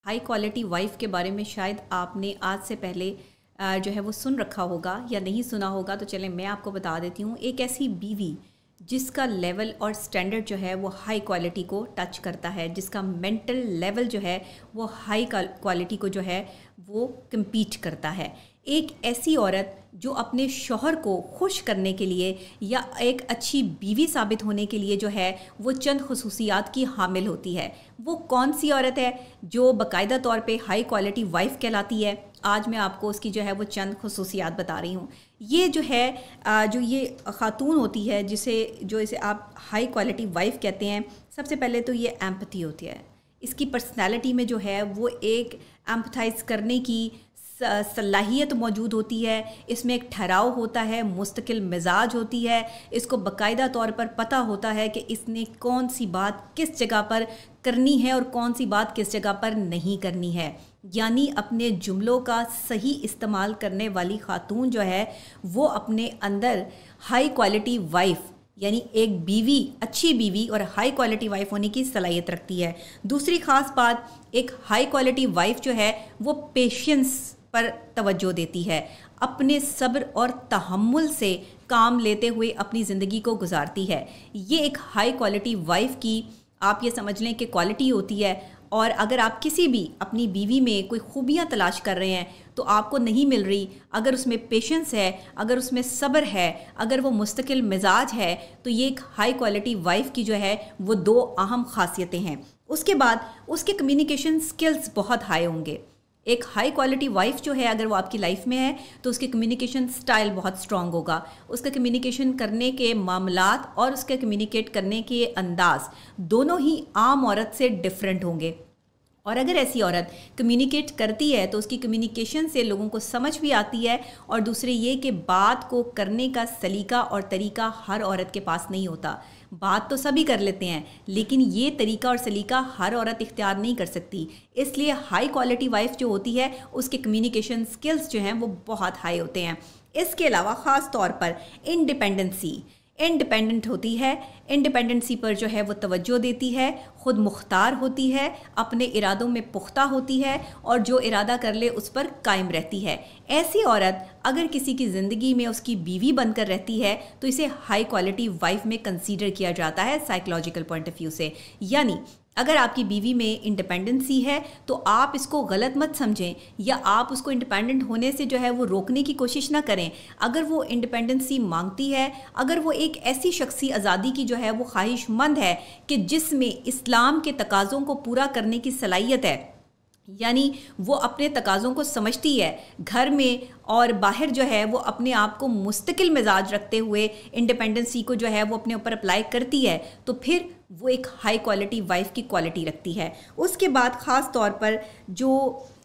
High quality wife के बारे में शायद आपने आज से पहले जो है वो सुन रखा होगा या नहीं सुना होगा, तो चलें मैं आपको बता देती हूँ। एक ऐसी बीवी जिसका लेवल और स्टैंडर्ड जो है वो हाई क्वालिटी को टच करता है, जिसका मेंटल लेवल जो है वो हाई क्वालिटी को जो है वो कम्पीट करता है। एक ऐसी औरत जो अपने शौहर को खुश करने के लिए या एक अच्छी बीवी साबित होने के लिए जो है वो चंद खुसूसियात की हामिल होती है। वो कौन सी औरत है जो बाकायदा तौर पे हाई क्वालिटी वाइफ कहलाती है? आज मैं आपको उसकी जो है वो चंद खुसूसियात बता रही हूँ। ये जो है जो ये ख़ातून होती है इसे आप हाई क्वालिटी वाइफ कहते हैं, सबसे पहले तो ये एम्पैथी होती है। इसकी पर्सनैलिटी में जो है वो एक एम्पथाइज करने की सलाहियत मौजूद होती है। इसमें एक ठहराव होता है, मुस्तकिल मिजाज होती है। इसको बाकायदा तौर पर पता होता है कि इसने कौन सी बात किस जगह पर करनी है और कौन सी बात किस जगह पर नहीं करनी है। यानी अपने जुमलों का सही इस्तेमाल करने वाली खातून जो है वो अपने अंदर हाई क्वालिटी वाइफ यानी एक बीवी, अच्छी बीवी और हाई क्वालिटी वाइफ होने की सलाहियत रखती है। दूसरी ख़ास बात, एक हाई क्वालिटी वाइफ जो है वो पेशेंस पर तवज्जो देती है, अपने सब्र और तहम्मुल से काम लेते हुए अपनी ज़िंदगी को गुजारती है। ये एक हाई क्वालिटी वाइफ की आप ये समझ लें कि क्वालिटी होती है। और अगर आप किसी भी अपनी बीवी में कोई खूबियाँ तलाश कर रहे हैं तो आपको नहीं मिल रही, अगर उसमें पेशेंस है, अगर उसमें सब्र है, अगर वो मुस्तकिल मिजाज है, तो ये एक हाई क्वालिटी वाइफ की जो है वो दो अहम खासियतें हैं। उसके बाद उसके कम्युनिकेशन स्किल्स बहुत हाई होंगे। एक हाई क्वालिटी वाइफ जो है अगर वो आपकी लाइफ में है तो उसके कम्युनिकेशन स्टाइल बहुत स्ट्रॉन्ग होगा। उसका कम्युनिकेशन करने के मामलात और उसके कम्युनिकेट करने के अंदाज दोनों ही आम औरत से डिफरेंट होंगे। और अगर ऐसी औरत कम्युनिकेट करती है तो उसकी कम्युनिकेशन से लोगों को समझ भी आती है। और दूसरे ये कि बात को करने का सलीका और तरीका हर औरत के पास नहीं होता। बात तो सभी कर लेते हैं लेकिन ये तरीका और सलीका हर औरत इख्तियार नहीं कर सकती। इसलिए हाई क्वालिटी वाइफ जो होती है उसके कम्युनिकेशन स्किल्स जो हैं वो बहुत हाई होते हैं। इसके अलावा ख़ास तौर पर इंडिपेंडेंट होती है। इंडिपेंडेंसी पर जो है वो तवज्जो देती है, ख़ुद मुख्तार होती है, अपने इरादों में पुख्ता होती है और जो इरादा कर ले उस पर कायम रहती है। ऐसी औरत अगर किसी की ज़िंदगी में उसकी बीवी बनकर रहती है तो इसे हाई क्वालिटी वाइफ में कंसीडर किया जाता है साइकोलॉजिकल पॉइंट ऑफ व्यू से। यानी अगर आपकी बीवी में इंडिपेंडेंसी है तो आप इसको गलत मत समझें या आप उसको इंडिपेंडेंट होने से जो है वो रोकने की कोशिश ना करें। अगर वो इंडिपेंडेंसी मांगती है, अगर वो एक ऐसी शख्सी आज़ादी की जो है वो ख्वाहिशमंद है कि जिसमें इस्लाम के तकाज़ों को पूरा करने की सलाहियत है, यानी वो अपने तकाज़ों को समझती है, घर में और बाहर जो है वो अपने आप को मुस्तकिल मिजाज रखते हुए इंडिपेंडेंसी को जो है वो अपने ऊपर अप्लाई करती है, तो फिर वो एक हाई क्वालिटी वाइफ की क्वालिटी रखती है। उसके बाद ख़ास तौर पर जो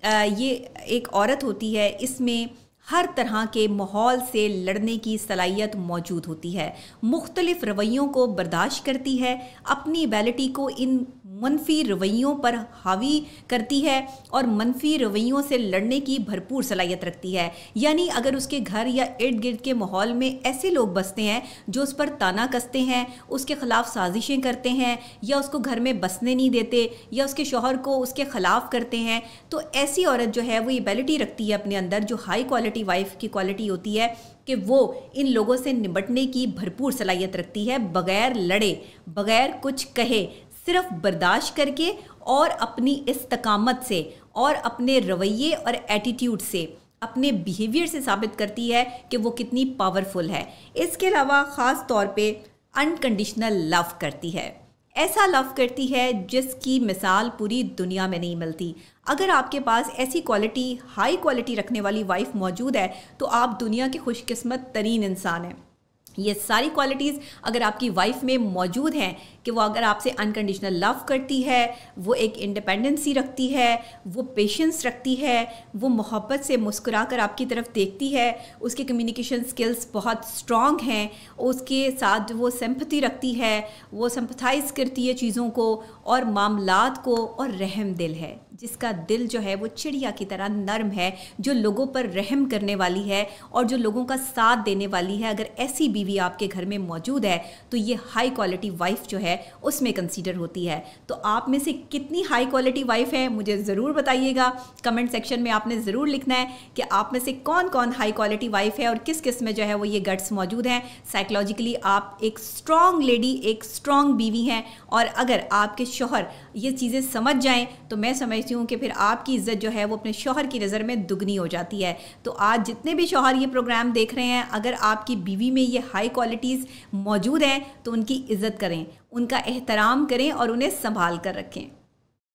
ये एक औरत होती है इसमें हर तरह के माहौल से लड़ने की सलाहियत मौजूद होती है, मुख्तलिफ रवैयों को बर्दाश्त करती है, अपनी एबिलिटी को इन मनफी रवैयों पर हावी करती है और मनफी रवैयों से लड़ने की भरपूर सलाहियत रखती है। यानी अगर उसके घर या इर्द गिर्द के माहौल में ऐसे लोग बसते हैं जो उस पर ताना कसते हैं, उसके ख़िलाफ़ साजिशें करते हैं या उसको घर में बसने नहीं देते या उसके शौहर को उसके ख़िलाफ़ करते हैं, तो ऐसी औरत जो है वो एबिलिटी रखती है अपने अंदर, जो हाई क्वालिटी वाइफ की क्वालिटी होती है कि वो इन लोगों से निपटने की भरपूर सलाहियत रखती है, बग़ैर लड़े, बग़ैर कुछ कहे, सिर्फ बर्दाश्त करके और अपनी इस्तकामत से और अपने रवैये और एटीट्यूड से, अपने बिहेवियर से साबित करती है कि वो कितनी पावरफुल है। इसके अलावा ख़ास तौर पे अनकंडीशनल लव करती है। ऐसा लव करती है जिसकी मिसाल पूरी दुनिया में नहीं मिलती। अगर आपके पास ऐसी क्वालिटी, हाई क्वालिटी रखने वाली वाइफ मौजूद है तो आप दुनिया के खुशकिस्मत तरीन इंसान हैं। ये सारी क्वालिटीज़ अगर आपकी वाइफ में मौजूद हैं कि वो अगर आपसे अनकंडीशनल लव करती है, वो एक इंडिपेंडेंसी रखती है, वो पेशेंस रखती है, वो मोहब्बत से मुस्कुराकर आपकी तरफ देखती है, उसके कम्युनिकेशन स्किल्स बहुत स्ट्रॉन्ग हैं, उसके साथ वो सिंपैथी रखती है, वो सिंपैथाइज़ करती है चीज़ों को और मामलात को, और रहम दिल है, جس کا دل جو ہے وہ چڑیا کی طرح نرم ہے, جو لوگوں پر رحم کرنے والی ہے اور جو لوگوں کا ساتھ دینے والی ہے. اگر ایسی بیوی آپ کے گھر میں موجود ہے تو یہ ہائی کوالٹی وائف جو ہے اس میں کنسیڈر ہوتی ہے. تو آپ میں سے کتنی ہائی کوالٹی وائف ہے مجھے ضرور بتائیے گا. کمنٹ سیکشن میں آپ نے ضرور لکھنا ہے کہ آپ میں سے کون کون ہائی کوالٹی وائف ہے اور کس کس میں جو ہے وہ یہ گٹس موجود ہیں. سائیکلوجیکلی آپ ایک اسٹرانگ لیڈی, ایک اسٹرانگ بیوی ہیں, اور اگر آپ کے شوہر یہ چیزیں سمجھ جائیں تو میں سمجھتی ہوں کہ پھر آپ کی عزت جو ہے وہ اپنے شوہر کی نظر میں دگنی ہو جاتی ہے. تو آج جتنے بھی شوہر یہ پروگرام دیکھ رہے ہیں, اگر آپ کی بیوی میں یہ ہائی کوالٹیز موجود ہیں تو ان کی عزت کریں, ان کا احترام کریں اور انہیں سنبھال کر رکھیں.